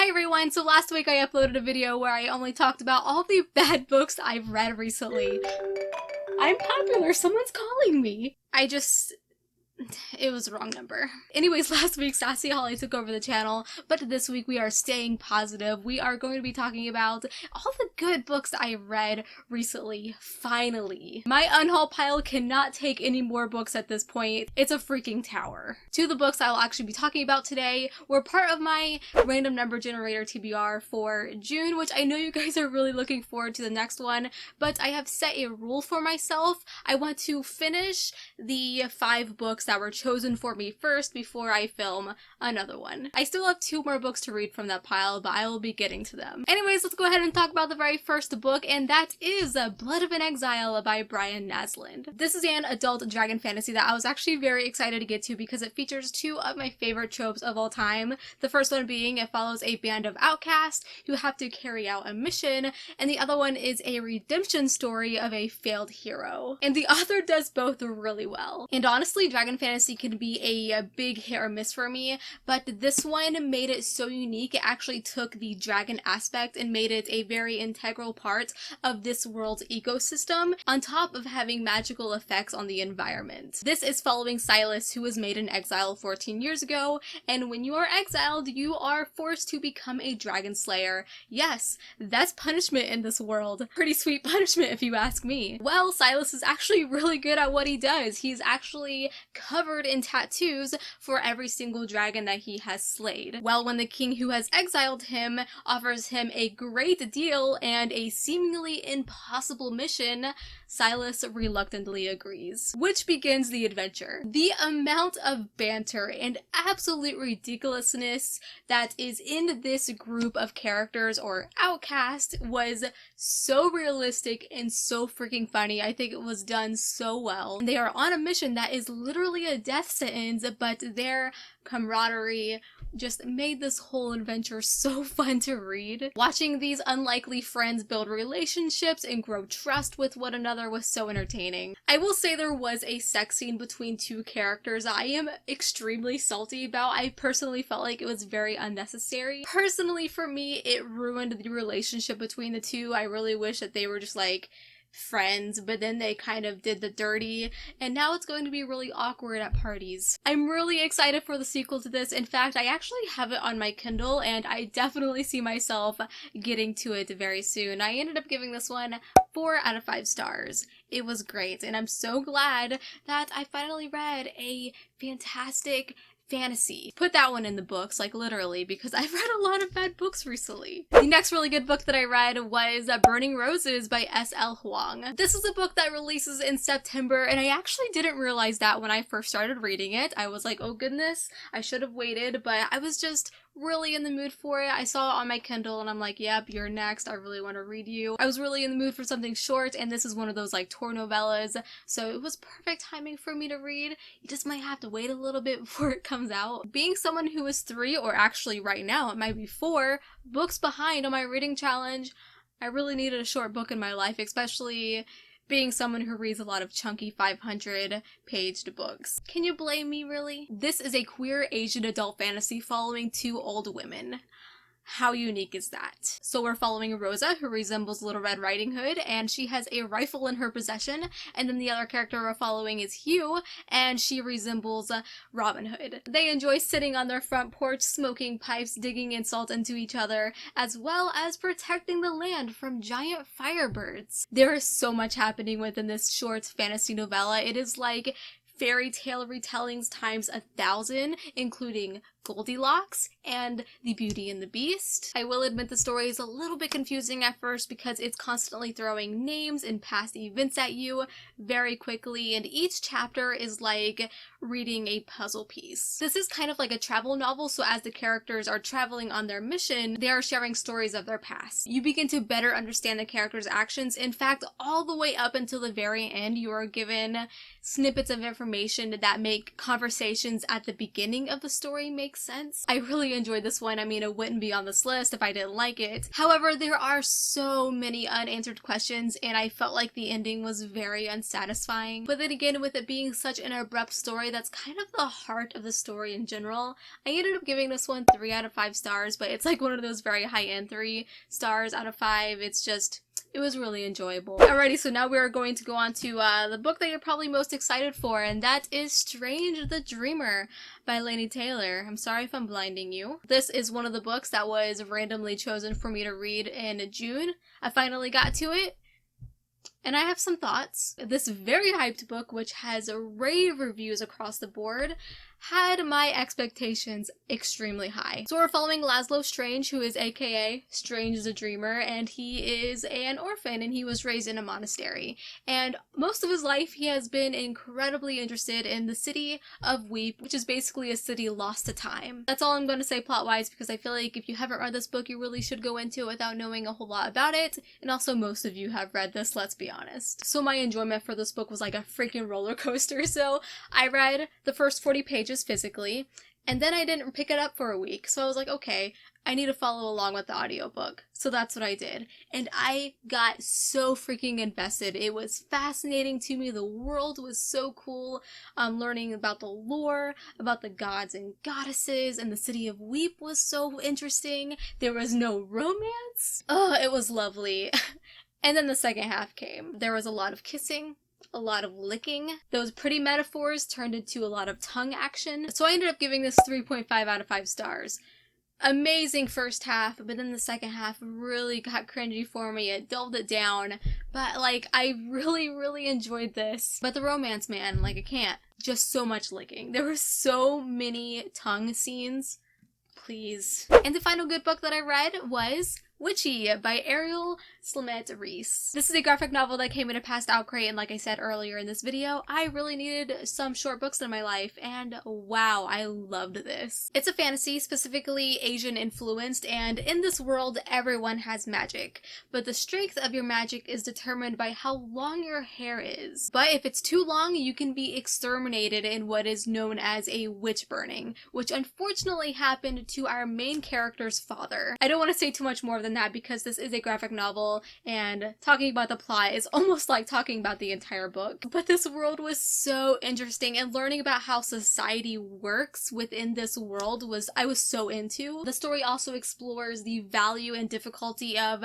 Hi everyone, so last week I uploaded a video where I only talked about all the bad books I've read recently. I'm popular, someone's calling me. It was the wrong number. Anyways, last week Sassy Holly took over the channel, but this week we are staying positive. We are going to be talking about all the good books I read recently, finally. My unhaul pile cannot take any more books at this point. It's a freaking tower. Two of the books I will actually be talking about today were part of my random number generator TBR for June, which I know you guys are really looking forward to the next one, but I have set a rule for myself. I want to finish the 5 books that were chosen for me first before I film another one. I still have 2 more books to read from that pile, but I will be getting to them. Anyways, let's go ahead and talk about the very first book, and that is Blood of an Exile by Brian Naslund. This is an adult dragon fantasy that I was actually very excited to get to because it features 2 of my favorite tropes of all time. The first one being it follows a band of outcasts who have to carry out a mission, and the other one is a redemption story of a failed hero. And the author does both really well. And honestly, dragon fantasy can be a big hit or miss for me, but this one made it so unique. It actually took the dragon aspect and made it a very integral part of this world's ecosystem, on top of having magical effects on the environment. This is following Silas, who was made in exile 14 years ago, and when you are exiled, you are forced to become a dragon slayer. Yes, that's punishment in this world. Pretty sweet punishment if you ask me. Well, Silas is actually really good at what he does. He's actually covered in tattoos for every single dragon that he has slayed. Well, when the king who has exiled him offers him a great deal and a seemingly impossible mission, Silas reluctantly agrees, which begins the adventure. The amount of banter and absolute ridiculousness that is in this group of characters or outcast was so realistic and so freaking funny. I think it was done so well. They are on a mission that is literally a death sentence, but their camaraderie just made this whole adventure so fun to read. Watching these unlikely friends build relationships and grow trust with one another was so entertaining. I will say there was a sex scene between 2 characters I am extremely salty about. I personally felt like it was very unnecessary. Personally, for me, it ruined the relationship between the 2. I really wish that they were just like friends, but then they kind of did the dirty, and now it's going to be really awkward at parties. I'm really excited for the sequel to this. In fact, I actually have it on my Kindle, and I definitely see myself getting to it very soon. I ended up giving this one 4 out of 5 stars. It was great, and I'm so glad that I finally read a fantastic fantasy. Put that one in the books, like literally, because I've read a lot of bad books recently. The next really good book that I read was Burning Roses by S.L. Huang. This is a book that releases in September, and I actually didn't realize that when I first started reading it. I was like, oh goodness, I should have waited, but I was just really in the mood for it. I saw it on my Kindle and I'm like, yep, you're next. I really want to read you. I was really in the mood for something short, and this is one of those like tour novellas, so it was perfect timing for me to read. You just might have to wait a little bit before it comes out. Being someone who is 3, or actually right now it might be 4 books behind on my reading challenge, I really needed a short book in my life, especially being someone who reads a lot of chunky 500-paged books. Can you blame me, really? This is a queer Asian adult fantasy following 2 old women. How unique is that? So we're following Rosa, who resembles Little Red Riding Hood, and she has a rifle in her possession, and then the other character we're following is Hugh, and she resembles Robin Hood. They enjoy sitting on their front porch, smoking pipes, digging insult into each other, as well as protecting the land from giant firebirds. There is so much happening within this short fantasy novella. It is like fairy tale retellings times 1,000, including Goldilocks and The Beauty and the Beast. I will admit the story is a little bit confusing at first because it's constantly throwing names and past events at you very quickly, and each chapter is like reading a puzzle piece. This is kind of like a travel novel, so as the characters are traveling on their mission, they are sharing stories of their past. You begin to better understand the characters' actions. In fact, all the way up until the very end, you are given snippets of information that make conversations at the beginning of the story make makes sense. I really enjoyed this one. I mean, it wouldn't be on this list if I didn't like it. However, there are so many unanswered questions, and I felt like the ending was very unsatisfying. But then again, with it being such an abrupt story that's kind of the heart of the story in general, I ended up giving this one 3 out of 5 stars, but it's like one of those very high-end 3 stars out of 5. It's just, it was really enjoyable. Alrighty, so now we are going to go on to the book that you're probably most excited for, and that is Strange the Dreamer by Laini Taylor. I'm sorry if I'm blinding you. This is one of the books that was randomly chosen for me to read in June. I finally got to it, and I have some thoughts. This very hyped book, which has rave reviews across the board, had my expectations extremely high. So we're following Laszlo Strange, who is aka Strange the Dreamer, and he is an orphan and he was raised in a monastery. And most of his life he has been incredibly interested in the city of Weep, which is basically a city lost to time. That's all I'm going to say plot-wise, because I feel like if you haven't read this book, you really should go into it without knowing a whole lot about it. And also most of you have read this, let's be honest. So my enjoyment for this book was like a freaking roller coaster. So I read the first 40 pages physically, and then I didn't pick it up for a week, so I was like, okay, I need to follow along with the audiobook. So that's what I did, and I got so freaking invested. It was fascinating to me. The world was so cool. Learning about the lore, about the gods and goddesses, and the city of Weep was so interesting. There was no romance. Oh, it was lovely. And then the second half came. There was a lot of kissing, a lot of licking. Those pretty metaphors turned into a lot of tongue action. So I ended up giving this 3.5 out of 5 stars. Amazing first half, but then the second half really got cringy for me. It dulled it down. But like, I really enjoyed this. But the romance, man, like I can't. Just so much licking. There were so many tongue scenes. Please. And the final good book that I read was Witchy by Ariel Slamette Reese. This is a graphic novel that came in a past OwlCrate, and like I said earlier in this video, I really needed some short books in my life, and wow, I loved this. It's a fantasy, specifically Asian influenced, and in this world, everyone has magic, but the strength of your magic is determined by how long your hair is. But if it's too long, you can be exterminated in what is known as a witch burning, which unfortunately happened to our main character's father. I don't want to say too much more than that because this is a graphic novel, and talking about the plot is almost like talking about the entire book. But this world was so interesting, and learning about how society works within this world I was so into. The story also explores the value and difficulty of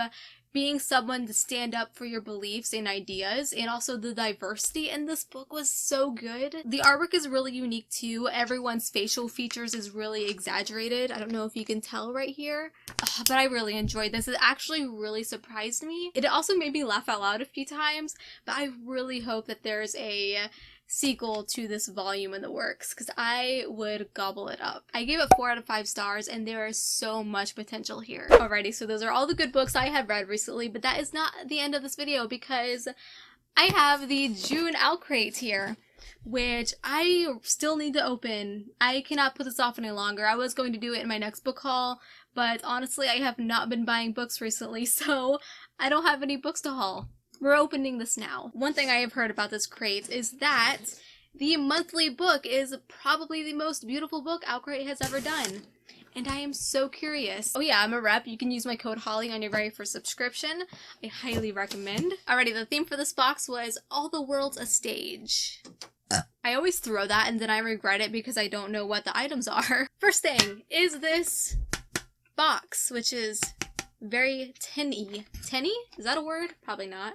being someone to stand up for your beliefs and ideas, and also the diversity in this book was so good. The artwork is really unique too. Everyone's facial features is really exaggerated. I don't know if you can tell right here, but I really enjoyed this. It actually really surprised me. It also made me laugh out loud a few times, but I really hope that there's a sequel to this volume in the works, because I would gobble it up. I gave it 4 out of 5 stars, and there is so much potential here. Alrighty, so those are all the good books I have read recently, but that is not the end of this video, because I have the June OwlCrate here, which I still need to open. I cannot put this off any longer. I was going to do it in my next book haul, but honestly, I have not been buying books recently, so I don't have any books to haul. We're opening this now. One thing I have heard about this crate is that the monthly book is probably the most beautiful book OwlCrate has ever done. And I am so curious. Oh yeah, I'm a rep. You can use my code HOLLY on your very first subscription. I highly recommend. Alrighty, the theme for this box was All the World's a Stage. I always throw that and then I regret it because I don't know what the items are. First thing is this box, which is very tin-y. Tin-y? Is that a word? Probably not.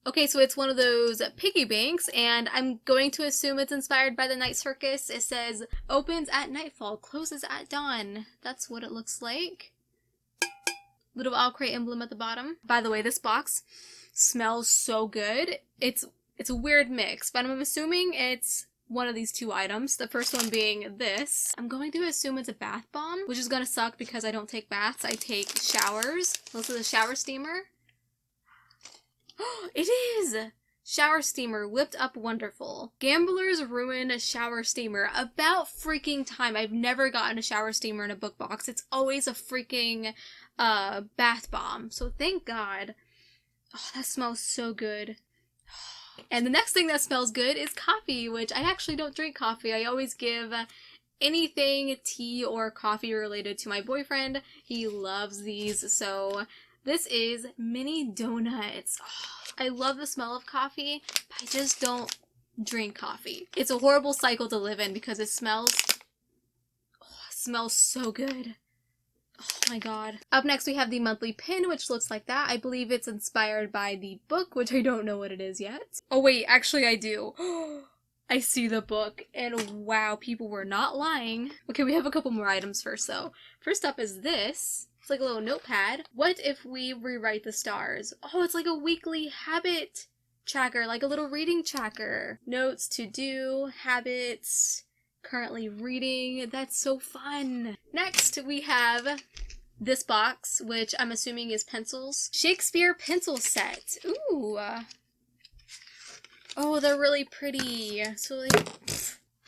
Okay, so it's one of those piggy banks, and I'm going to assume it's inspired by the night circus. It says, opens at nightfall, closes at dawn. That's what it looks like. Little OwlCrate emblem at the bottom. By the way, this box smells so good. It's a weird mix, but I'm assuming it's one of these two items. The first one being this. I'm going to assume it's a bath bomb, which is gonna suck because I don't take baths. I take showers. This is a shower steamer. It is! Shower steamer, whipped up wonderful. Gamblers ruin a shower steamer. About freaking time. I've never gotten a shower steamer in a book box. It's always a freaking bath bomb. So thank God. Oh, that smells so good. And the next thing that smells good is coffee, which I actually don't drink coffee. I always give anything tea or coffee related to my boyfriend. He loves these. So this is mini donuts. Oh, I love the smell of coffee, but I just don't drink coffee. It's a horrible cycle to live in because it smells so good. Oh my god. Up next we have the monthly pin, which looks like that. I believe it's inspired by the book, which I don't know what it is yet. Oh wait, actually I do. I see the book, and wow, people were not lying. Okay, we have a couple more items first though. First up is this. It's like a little notepad. What if we rewrite the stars? Oh, it's like a weekly habit tracker, like a little reading tracker. Notes, to do, habits, currently reading. That's so fun. Next, we have this box, which I'm assuming is pencils. Shakespeare pencil set. Ooh. Oh, they're really pretty. So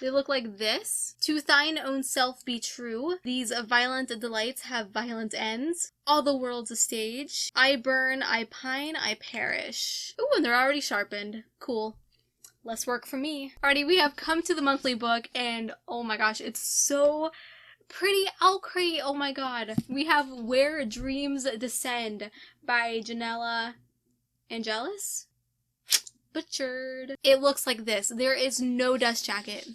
they look like this. To thine own self be true. These violent delights have violent ends. All the world's a stage. I burn, I pine, I perish. Ooh, and they're already sharpened. Cool. Less work for me. Alrighty, we have come to the monthly book, and oh my gosh, it's so pretty. OwlCrate, oh my god. We have Where Dreams Descend by Janella Angelis? Butchered. It looks like this. There is no dust jacket.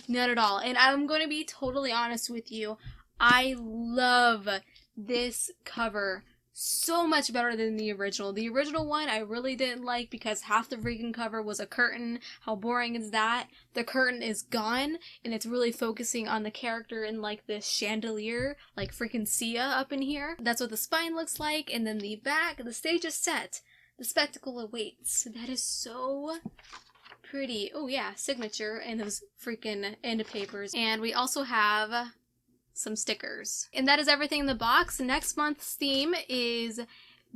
None at all. And I'm going to be totally honest with you. I love this cover so much better than the original. The original one I really didn't like because half the freaking cover was a curtain. How boring is that? The curtain is gone and it's really focusing on the character in like this chandelier, like freaking Sia up in here. That's what the spine looks like, and then the back, the stage is set. The spectacle awaits. That is so pretty. Oh yeah, signature and those freaking end papers. And we also have some stickers. And that is everything in the box. Next month's theme is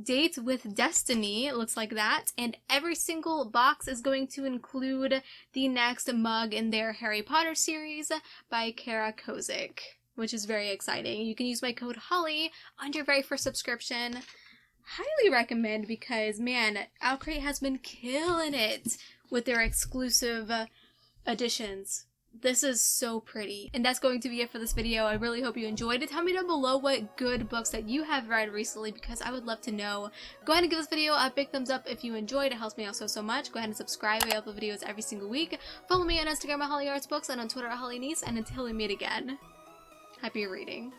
Date with Destiny. It looks like that. And every single box is going to include the next mug in their Harry Potter series by Kara Kozik, which is very exciting. You can use my code HOLLY on your very first subscription. Highly recommend because, man, OwlCrate has been killing it with their exclusive editions. This is so pretty. And that's going to be it for this video. I really hope you enjoyed it. Tell me down below what good books that you have read recently because I would love to know. Go ahead and give this video a big thumbs up if you enjoyed. It helps me out so much. Go ahead and subscribe. I upload videos every single week. Follow me on Instagram at HollyArtsBooks and on Twitter at HollyNiece. And until we meet again, happy reading.